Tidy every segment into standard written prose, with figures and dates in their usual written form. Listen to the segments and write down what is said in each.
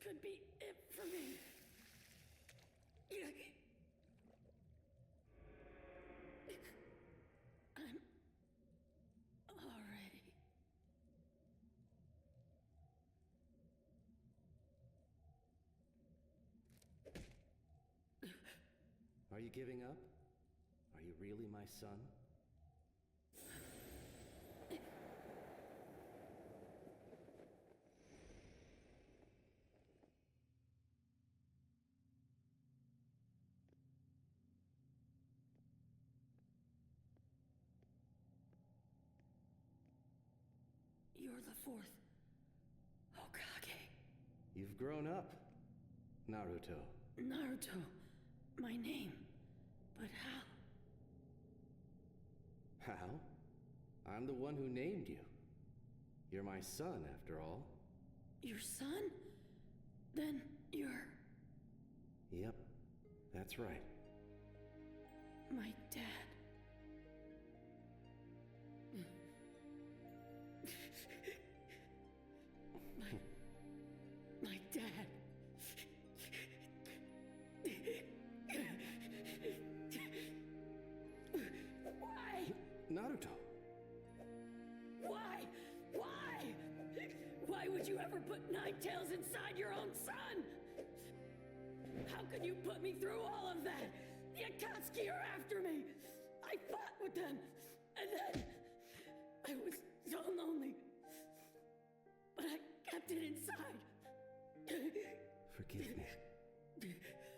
could be it for me. I'm all ready. Are you giving up? Are you really my son? You're the fourth Hokage. You've grown up, Naruto. Naruto, my name. But how? How? I'm the one who named you. You're my son, after all. Your son? Then you're... Yep, that's right. my dad. My dad. Why? Naruto! Why? Why? Why would you ever put nine tails inside your own son? How could you put me through all of that? The Akatsuki are after me. I fought with them, and then I was so lonely. But I kept it inside. Forgive me.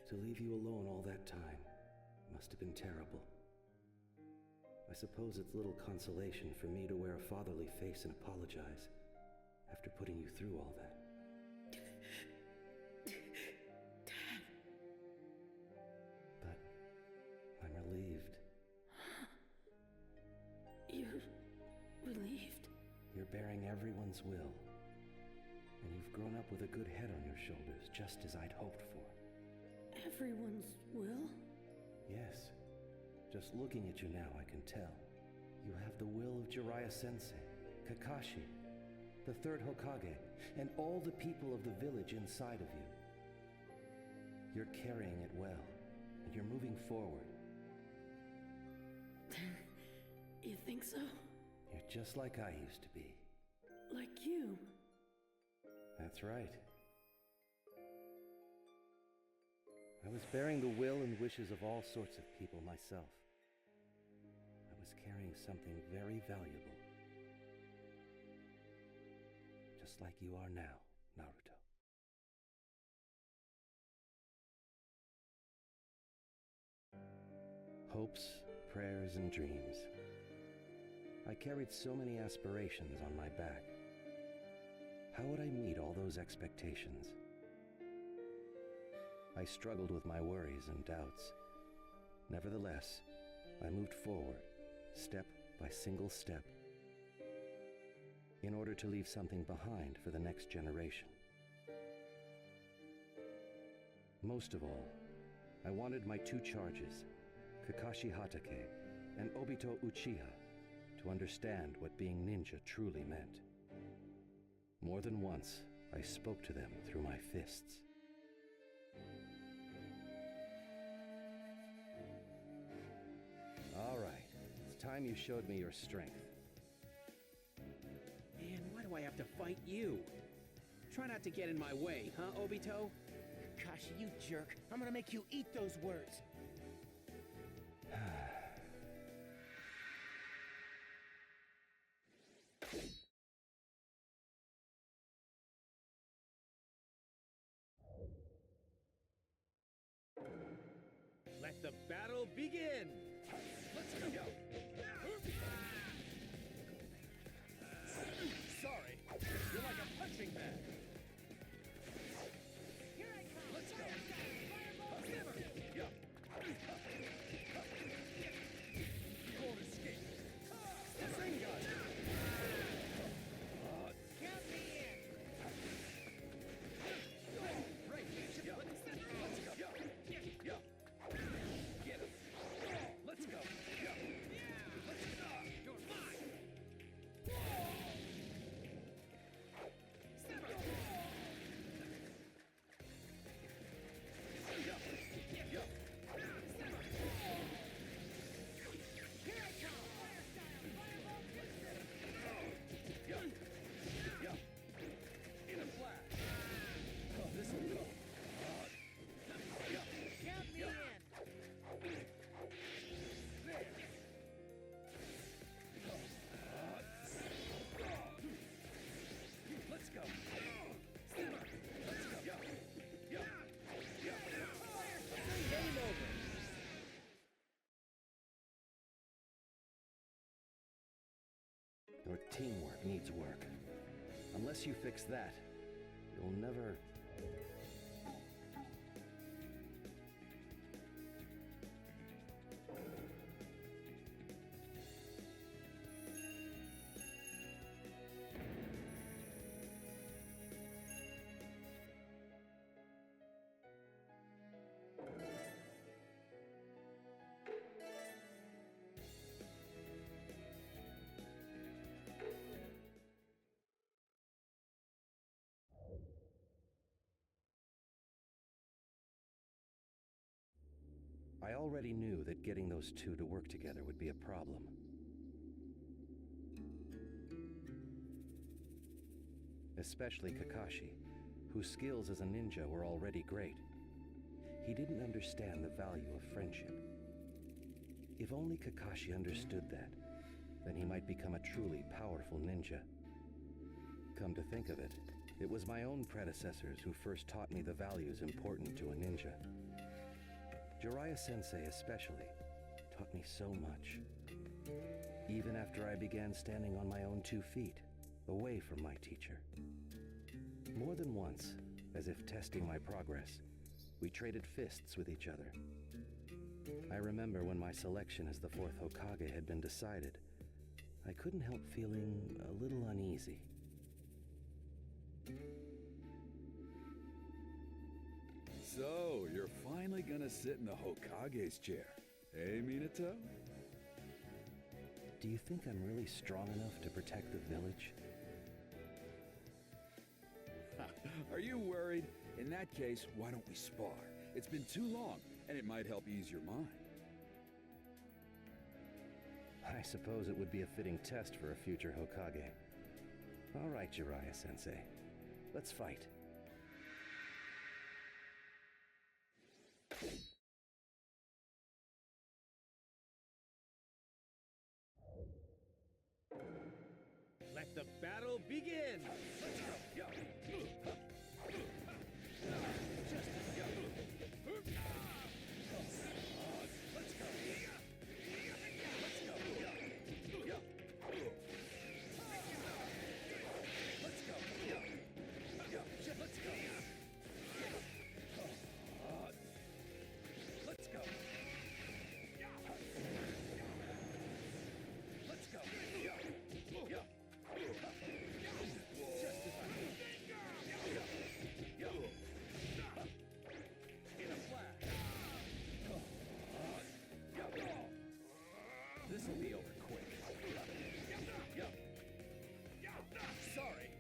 To leave you alone all that time must have been terrible. I suppose it's little consolation for me to wear a fatherly face and apologize after putting you through all that. Dad. But I'm relieved. You're relieved? You're bearing everyone's will. And you've grown up with a good head on your shoulders, just as I'd hoped for. Everyone's will? Yes. Just looking at you now, I can tell. You have the will of Jiraiya-sensei, Kakashi, the third Hokage, and all the people of the village inside of you. You're carrying it well, and you're moving forward. You think so? You're just like I used to be. Like you? That's right. I was bearing the will and wishes of all sorts of people myself. I was carrying something very valuable. Just like you are now, Naruto. Hopes, prayers, and dreams. I carried so many aspirations on my back. How would I meet all those expectations? I struggled with my worries and doubts. Nevertheless, I moved forward, step by single step, in order to leave something behind for the next generation. Most of all, I wanted my two charges, Kakashi Hatake and Obito Uchiha, to understand what being ninja truly meant. More than once, I spoke to them through my fists. All right, it's time you showed me your strength. Man, why do I have to fight you? Try not to get in my way, huh, Obito? Kakashi, you jerk. I'm gonna make you eat those words. Let the battle begin! Let's go! Sorry, you're like a punching bag. Here I come! Let's go! Fireball! Yeah. You won't escape. Rasengan! Count me in! Right, yeah. Let's go! Yeah. Get him! Let's go! Yeah. Your teamwork needs work. Unless you fix that, you'll never... I already knew that getting those two to work together would be a problem. Especially Kakashi, whose skills as a ninja were already great. He didn't understand the value of friendship. If only Kakashi understood that, then he might become a truly powerful ninja. Come to think of it, it was my own predecessors who first taught me the values important to a ninja. Jiraiya-sensei especially taught me so much. Even after I began standing on my own 2 feet, away from my teacher. More than once, as if testing my progress, we traded fists with each other. I remember when my selection as the 4th Hokage had been decided, I couldn't help feeling a little uneasy. So, you're finally gonna sit in the Hokage's chair, eh, Minato? Do you think I'm really strong enough to protect the village? Are you worried? In that case, why don't we spar? It's been too long, and it might help ease your mind. I suppose it would be a fitting test for a future Hokage. All right, Jiraiya-sensei. Let's fight. Let the battle begin! This'll be over quick. Sorry,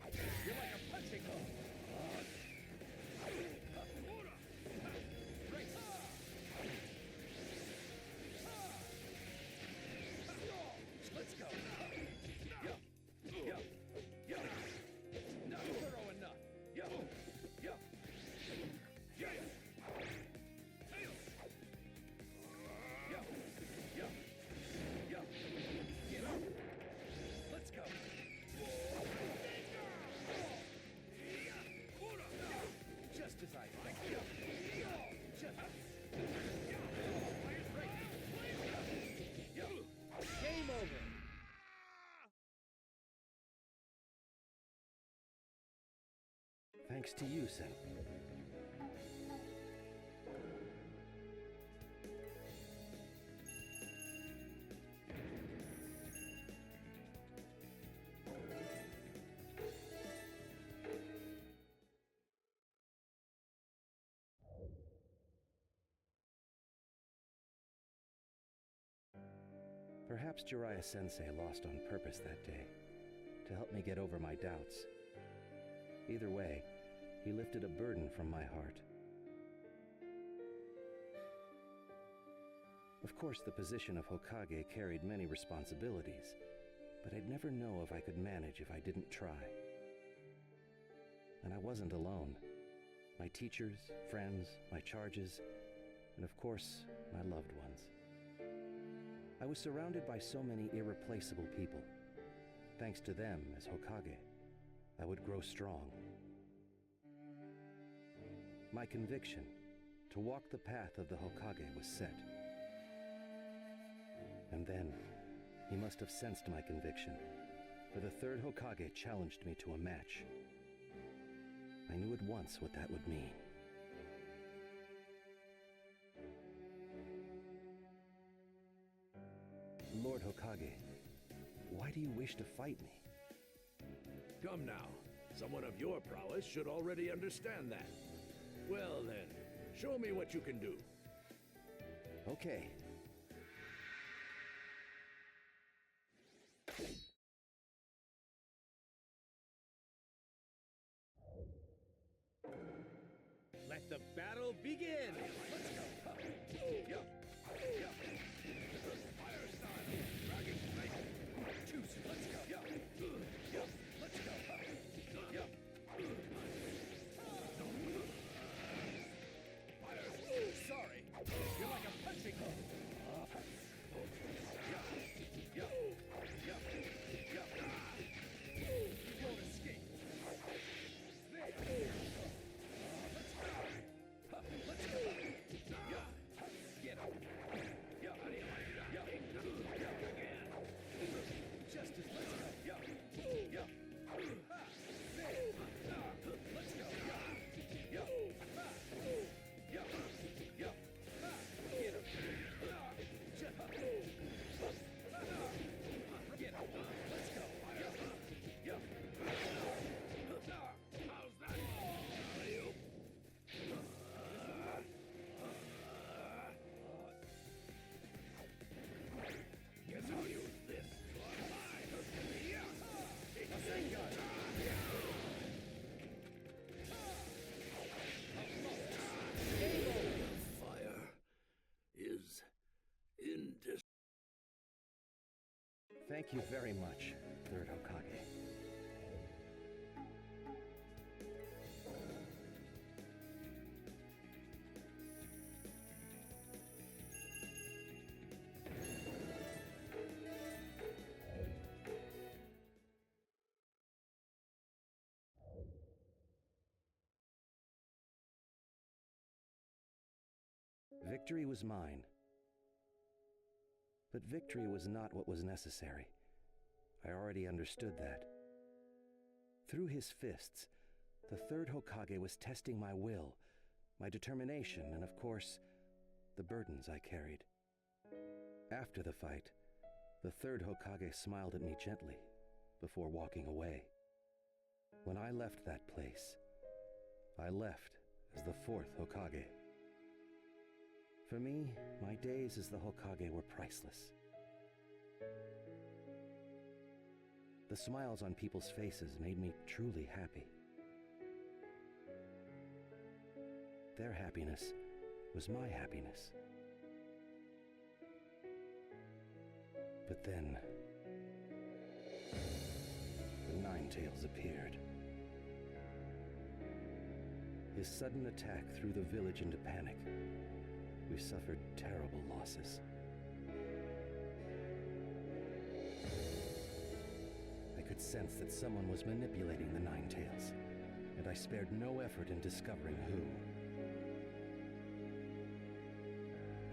you're like a punching ball. Let's go. Not thorough enough. Get up. Let's go. Just as I like. Game over. Thanks to you, Sen. Perhaps Jiraiya-sensei lost on purpose that day, to help me get over my doubts. Either way, he lifted a burden from my heart. Of course, the position of Hokage carried many responsibilities, but I'd never know if I could manage if I didn't try. And I wasn't alone. My teachers, friends, my charges, and of course, my loved ones. I was surrounded by so many irreplaceable people. Thanks to them, as Hokage, I would grow strong. My conviction to walk the path of the Hokage was set. And then, he must have sensed my conviction, for the third Hokage challenged me to a match. I knew at once what that would mean. Lord Hokage, why do you wish to fight me? Come now. Someone of your prowess should already understand that. Well then, show me what you can do. Okay. Let the battle begin! Let's go. Fire style. Dragon Knight. Choose. Let's go. Let's go. Fire. Sorry. You're like a punching ball. You won't escape. There. Let's go. Get him. How do you like that? Again. Justice, let's go. There. Let's go. Get him. Get him. Let's go. How's that? Guess I'll use this. Fire is indis. Thank you very much, third Hokage. Victory was mine. But victory was not what was necessary. I already understood that. Through his fists, the third Hokage was testing my will, my determination, and of course, the burdens I carried. After the fight, the third Hokage smiled at me gently before walking away. When I left that place, I left as the fourth Hokage. For me, my days as the Hokage were priceless. The smiles on people's faces made me truly happy. Their happiness was my happiness. But then, the Nine-Tails appeared. His sudden attack threw the village into panic. We suffered terrible losses. I could sense that someone was manipulating the Nine-Tails, and I spared no effort in discovering who.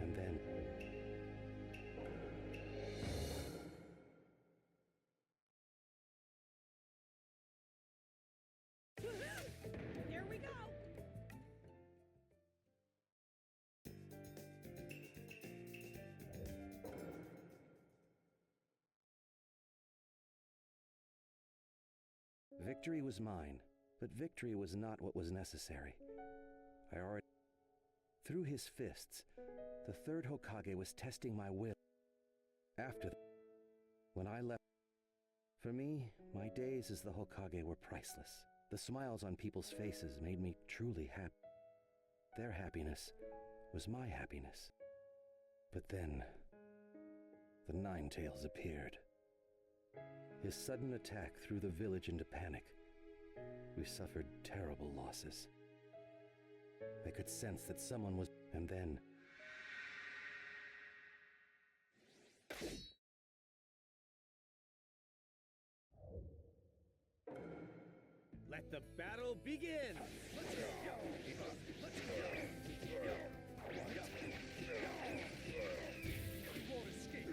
And then... Here we go! Victory was mine, but victory was not what was necessary. I already... Through his fists, the third Hokage was testing my will. After... When I left... For me, my days as the Hokage were priceless. The smiles on people's faces made me truly happy. Their happiness was my happiness. But then, the Nine-Tails appeared. His sudden attack threw the village into panic. We suffered terrible losses. I could sense that someone was... And then... Let the battle begin! Let's go. Let's go. You won't escape.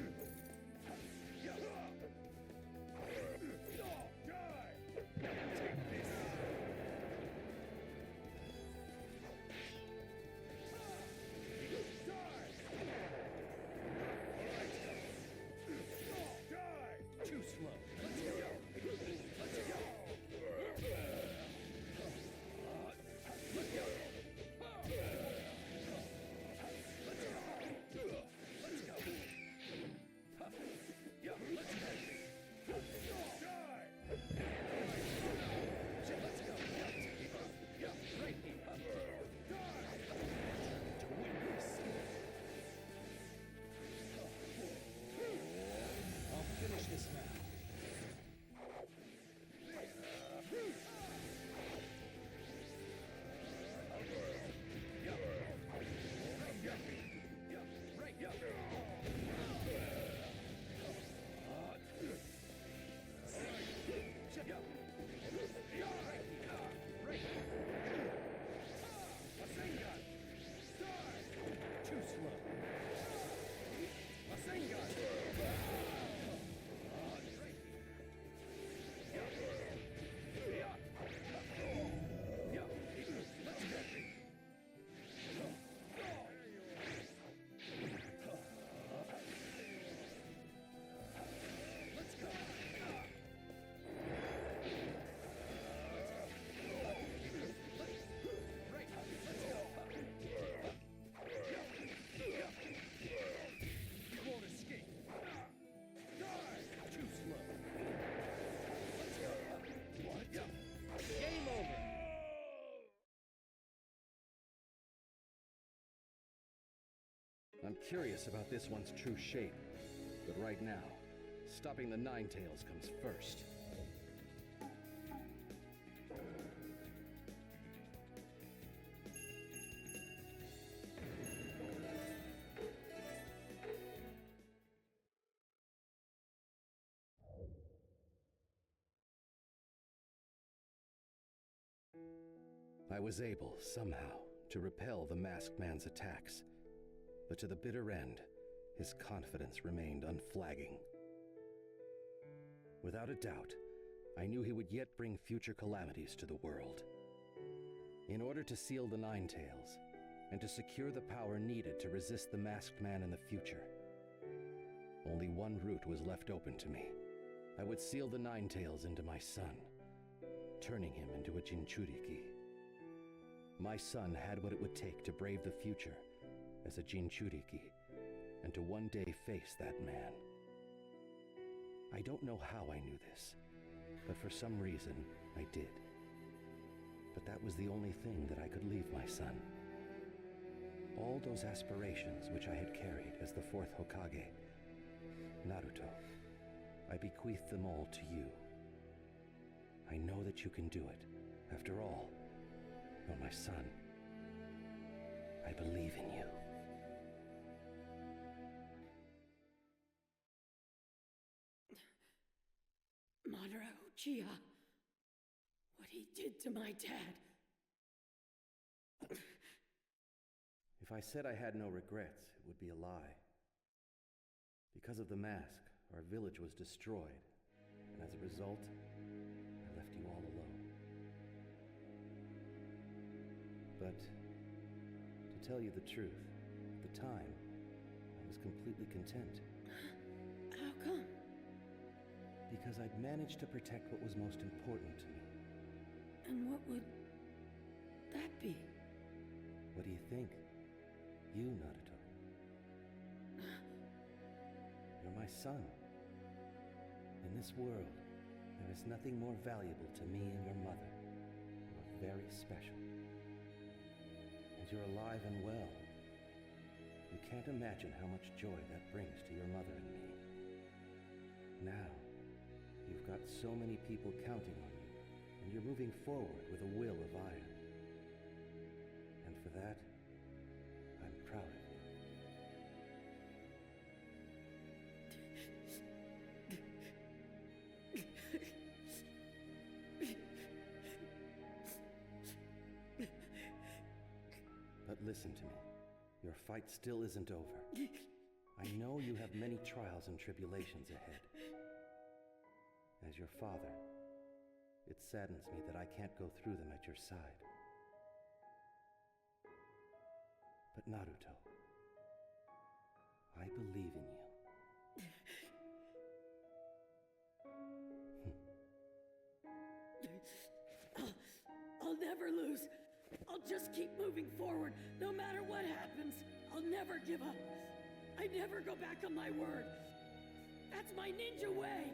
I'm curious about this one's true shape, but right now, stopping the Ninetales comes first. I was able, somehow, to repel the masked man's attacks, but to the bitter end, his confidence remained unflagging. Without a doubt, I knew he would yet bring future calamities to the world. In order to seal the Ninetales, and to secure the power needed to resist the masked man in the future, only one route was left open to me. I would seal the Ninetales into my son, turning him into a Jinchuriki. My son had what it would take to brave the future as a Jinchuriki, and to one day face that man. I don't know how I knew this, but for some reason, I did. But that was the only thing that I could leave my son. All those aspirations which I had carried as the fourth Hokage, Naruto, I bequeath them all to you. I know that you can do it. After all, you're my son. I believe in you. Madara Uchiha. What he did to my dad. If I said I had no regrets, it would be a lie. Because of the mask, our village was destroyed, and as a result, I left you all alone. But, to tell you the truth, at the time, I was completely content. How come? Because I'd managed to protect what was most important to me. And what would that be? What do you think? You, Naruto. You're my son. In this world, there is nothing more valuable to me and your mother. You are very special. And you're alive and well. You can't imagine how much joy that brings to your mother and me. Now, you've got so many people counting on you, and you're moving forward with a will of iron. And for that, I'm proud of you. But listen to me. Your fight still isn't over. I know you have many trials and tribulations ahead. As your father, it saddens me that I can't go through them at your side. But Naruto, I believe in you. I'll never lose. I'll just keep moving forward, no matter what happens. I'll never give up. I never go back on my word. That's my ninja way.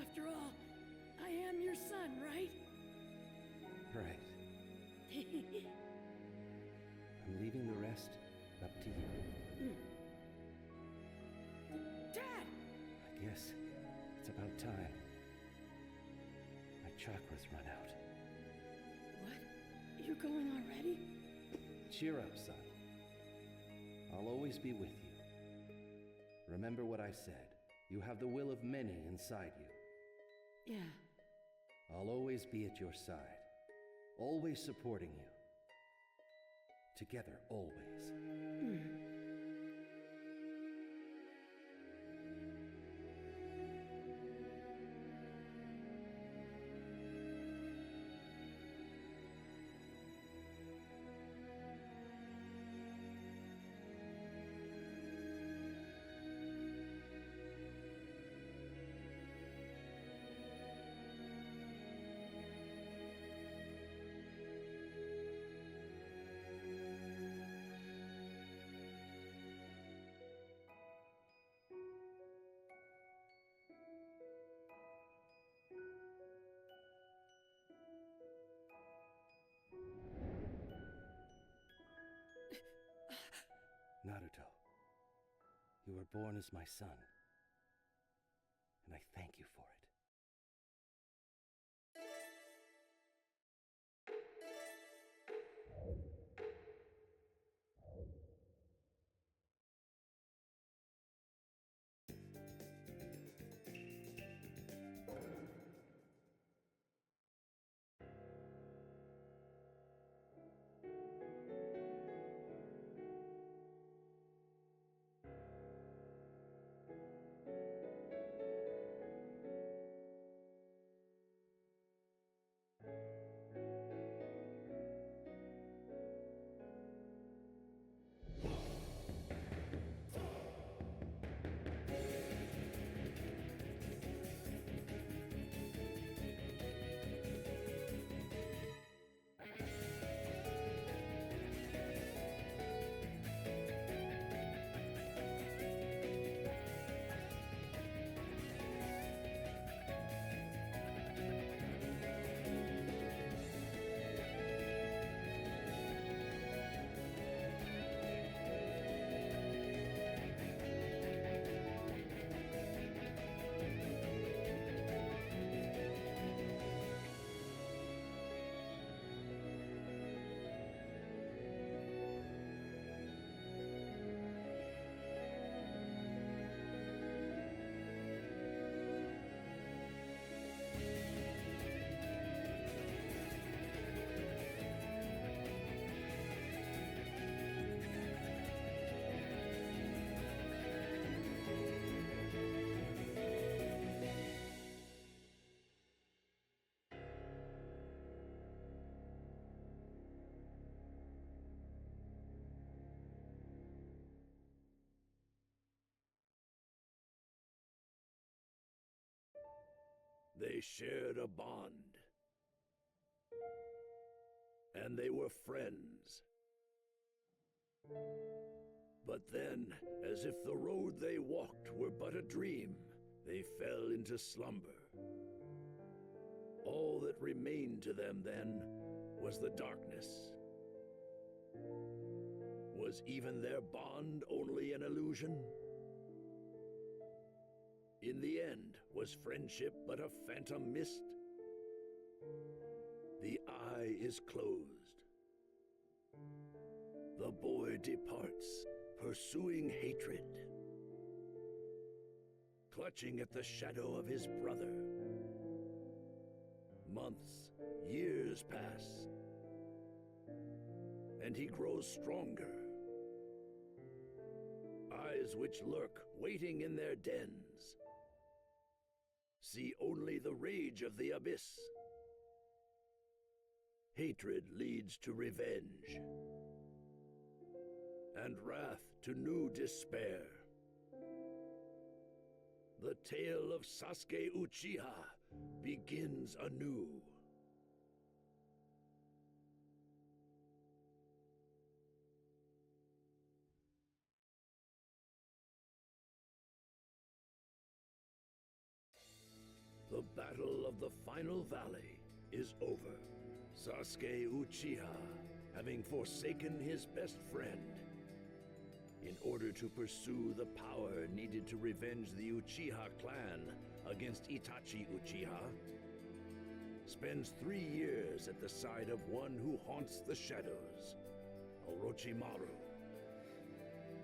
After all, I am your son, right? Right. I'm leaving the rest up to you. Dad! I guess it's about time. My chakras run out. What? You're going already? Cheer up, son. I'll always be with you. Remember what I said. You have the will of many inside you. Yeah. I'll always be at your side. Always supporting you. Together, always. You were born as my son, and I thank you for it. They shared a bond. And they were friends. But then, as if the road they walked were but a dream, they fell into slumber. All that remained to them then was the darkness. Was even their bond only an illusion? In the end, was friendship but a phantom mist? The eye is closed. The boy departs, pursuing hatred, clutching at the shadow of his brother. Months, years pass, and he grows stronger. Eyes which lurk, waiting in their dens, see only the rage of the abyss. Hatred leads to revenge, and wrath to new despair. The tale of Sasuke Uchiha begins anew. The battle of the final valley is over. Sasuke Uchiha, having forsaken his best friend, in order to pursue the power needed to revenge the Uchiha clan against Itachi Uchiha, spends 3 years at the side of one who haunts the shadows, Orochimaru.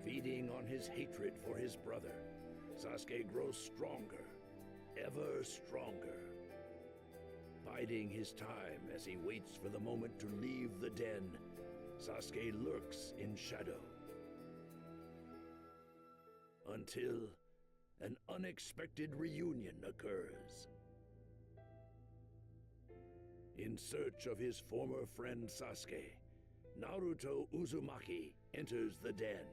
Feeding on his hatred for his brother, Sasuke grows stronger, ever stronger. Biding his time as he waits for the moment to leave the den, Sasuke lurks in shadow. Until an unexpected reunion occurs. In search of his former friend Sasuke, Naruto Uzumaki enters the den.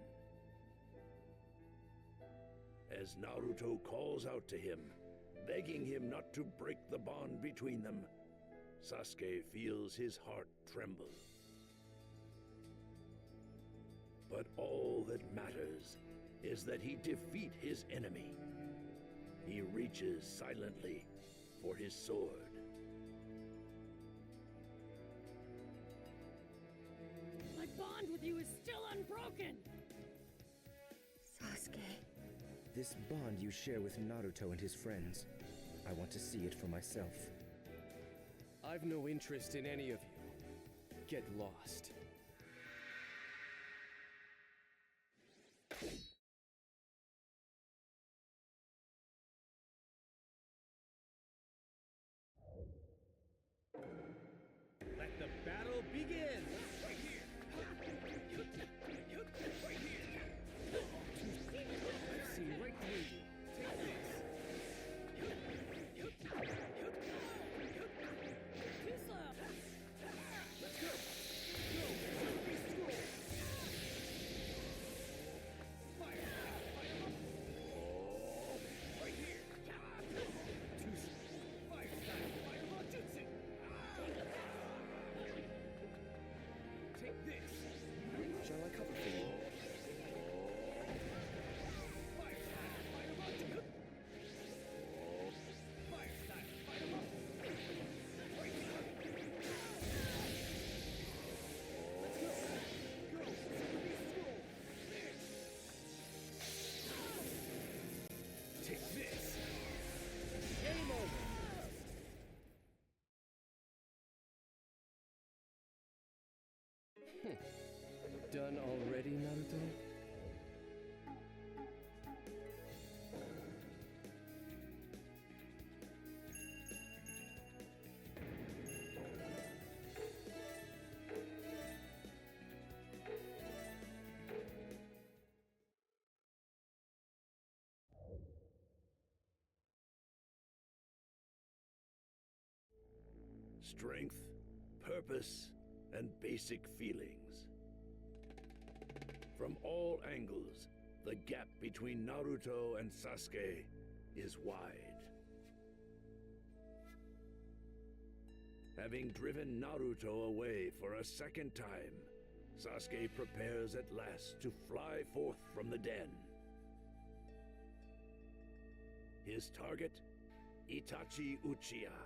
As Naruto calls out to him, begging him not to break the bond between them, Sasuke feels his heart tremble. But all that matters is that he defeat his enemy. He reaches silently for his sword. My bond with you is still unbroken! Sasuke. This bond you share with Naruto and his friends, I want to see it for myself. I've no interest in any of you. Get lost. Let the battle begin! Right here! Right here! I've seen right through you. Take this. Too slow. Let's go! Go! Beast Scroll! Fire! Right here! Too slow. Fire style! Fireball jutsu! Take this. Shall I cover for you? Fire style! Fireball jutsu! Fire style! Fireball! Right here! Let's go! Go! Beast Scroll! Take this. Game over. Done already, Naruto? Strength, purpose, and basic feelings. From all angles, the gap between Naruto and Sasuke is wide. Having driven Naruto away for a second time, Sasuke prepares at last to fly forth from the den. His target? Itachi Uchiha.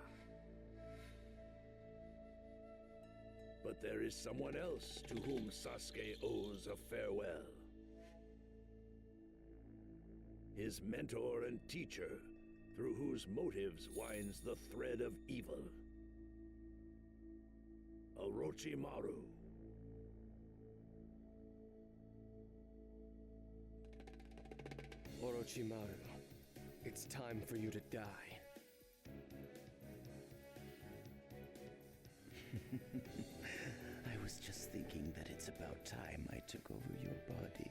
But there is someone else to whom Sasuke owes a farewell. His mentor and teacher, through whose motives winds the thread of evil. Orochimaru. Orochimaru, it's time for you to die. I was just thinking that it's about time I took over your body.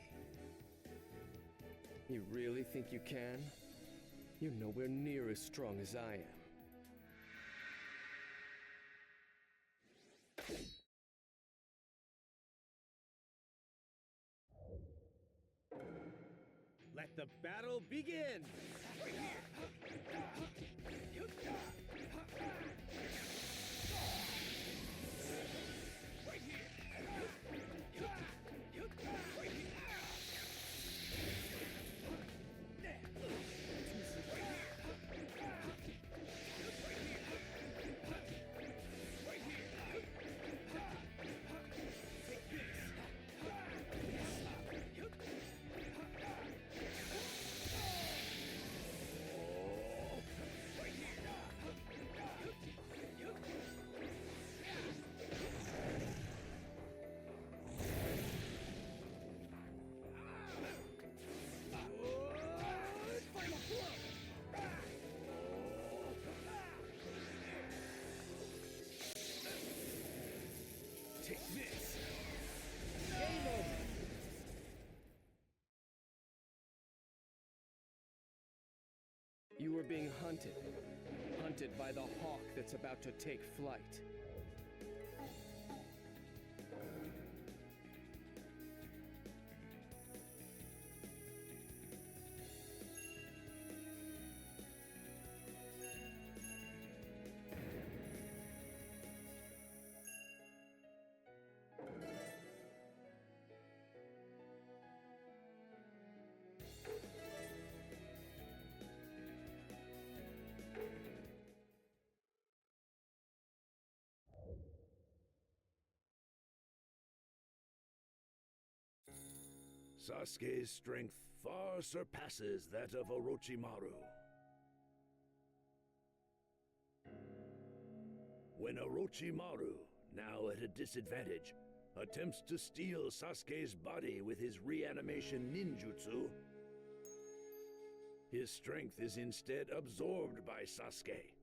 You really think you can? You're nowhere near as strong as I am. Let the battle begin! Right here! Right here! Right here! Take this! Game over! You were being hunted. Hunted by the hawk that's about to take flight. Sasuke's strength far surpasses that of Orochimaru. When Orochimaru, now at a disadvantage, attempts to steal Sasuke's body with his reanimation ninjutsu, his strength is instead absorbed by Sasuke,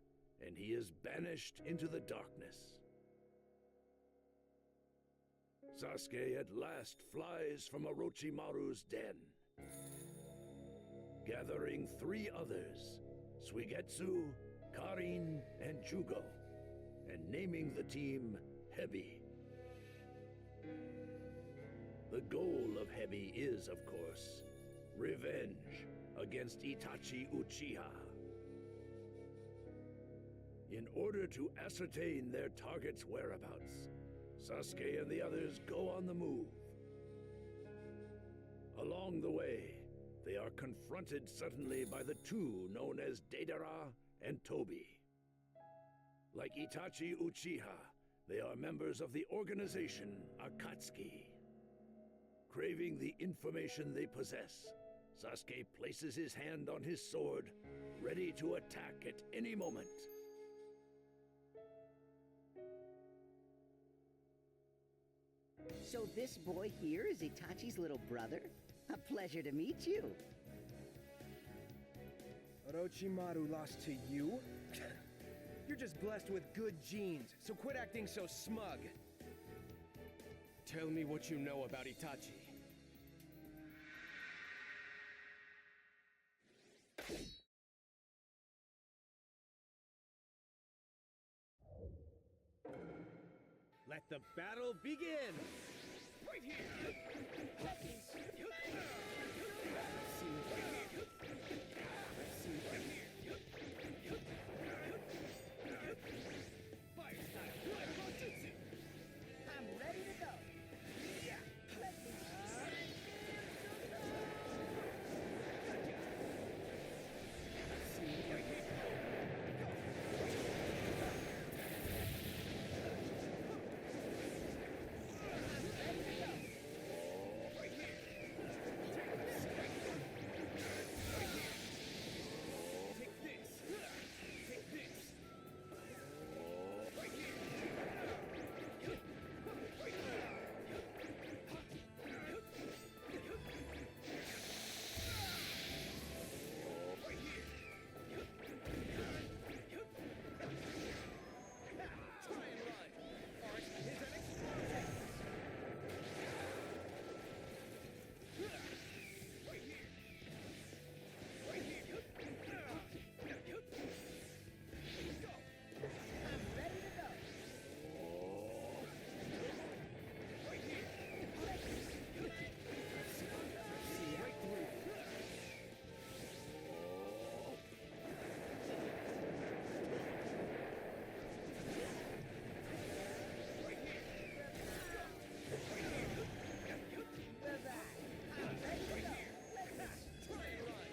and he is banished into the darkness. Sasuke at last flies from Orochimaru's den, gathering 3 others, Suigetsu, Karin, and Jugo, and naming the team Hebi. The goal of Hebi is, of course, revenge against Itachi Uchiha. In order to ascertain their target's whereabouts, Sasuke and the others go on the move. Along the way, they are confronted suddenly by the 2 known as Deidara and Tobi. Like Itachi Uchiha, they are members of the organization Akatsuki. Craving the information they possess, Sasuke places his hand on his sword, ready to attack at any moment. So this boy here is Itachi's little brother? A pleasure to meet you. Orochimaru lost to you? You're just blessed with good genes, so quit acting so smug. Tell me what you know about Itachi. Let the battle begin! Right here! Fire style! Fire jutsu! I'm ready to go. Let me Take this! Take this! Right here! Try and run! Art is an explosion! Right here! Right here! Go! I'm ready to go. Right here! See right through you. Right here! I'm ready to go. Try and run!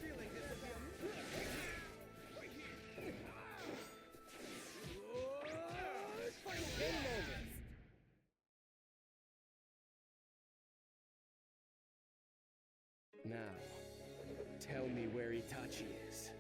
Feeling this will be Game over! Now, tell me where Itachi is.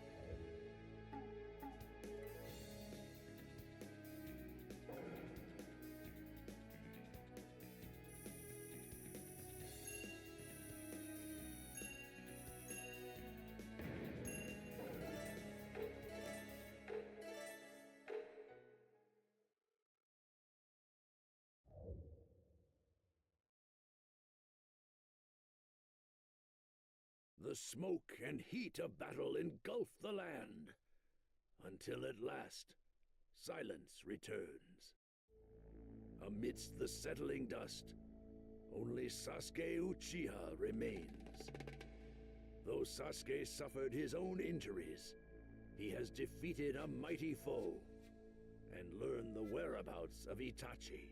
The smoke and heat of battle engulf the land, until at last, silence returns. Amidst the settling dust, only Sasuke Uchiha remains. Though Sasuke suffered his own injuries, he has defeated a mighty foe and learned the whereabouts of Itachi.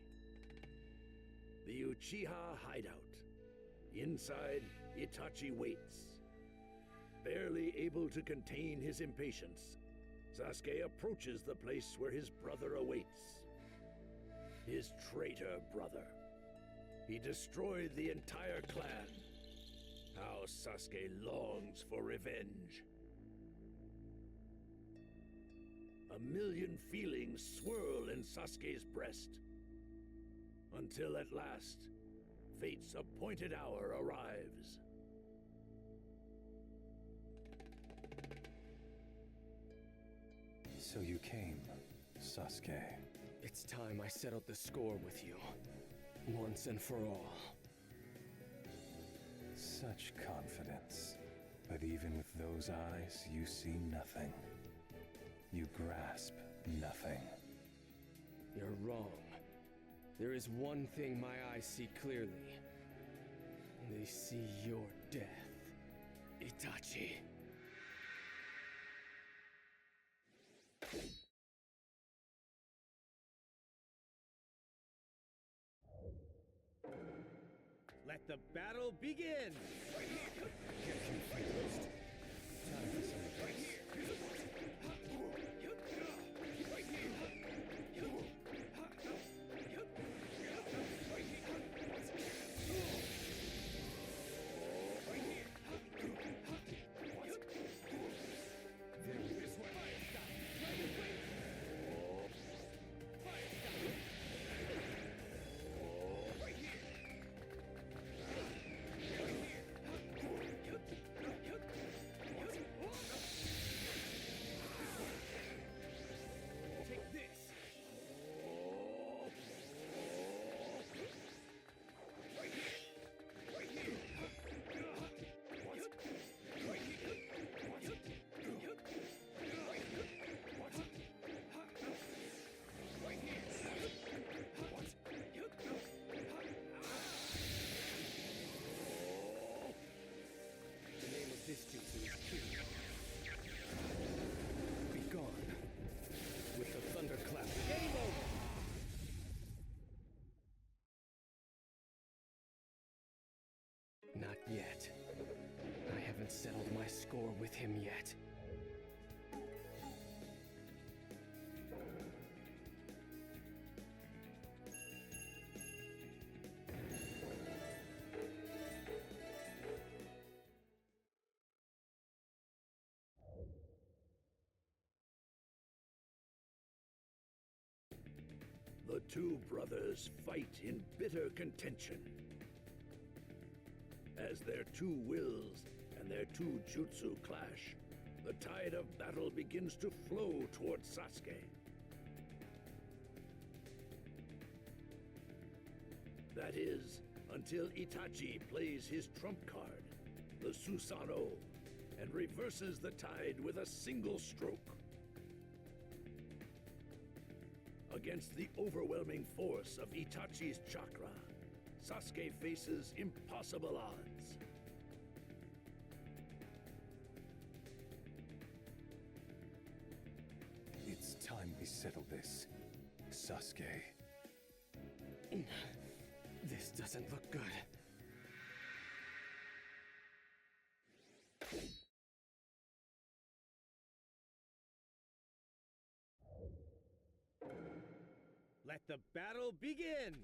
The Uchiha hideout. Inside, Itachi waits. Barely able to contain his impatience, Sasuke approaches the place where his brother awaits. His traitor brother. He destroyed the entire clan. How Sasuke longs for revenge. A million feelings swirl in Sasuke's breast. Until at last, fate's appointed hour arrives. So you came, Sasuke. It's time I settled the score with you. Once and for all. Such confidence. But even with those eyes, you see nothing. You grasp nothing. You're wrong. There is one thing my eyes see clearly. They see your death, Itachi. Let the battle begin! This jutsu is Kiryu. Be gone. With the thunderclap. Game over! Not yet. I haven't settled my score with him yet. The two brothers fight in bitter contention. As their two wills and their two jutsu clash, the tide of battle begins to flow towards Sasuke. That is, until Itachi plays his trump card, the Susanoo, and reverses the tide with a single stroke. Against the overwhelming force of Itachi's chakra, Sasuke faces impossible odds. It's time we settle this, Sasuke. This doesn't look good. Let the battle begin!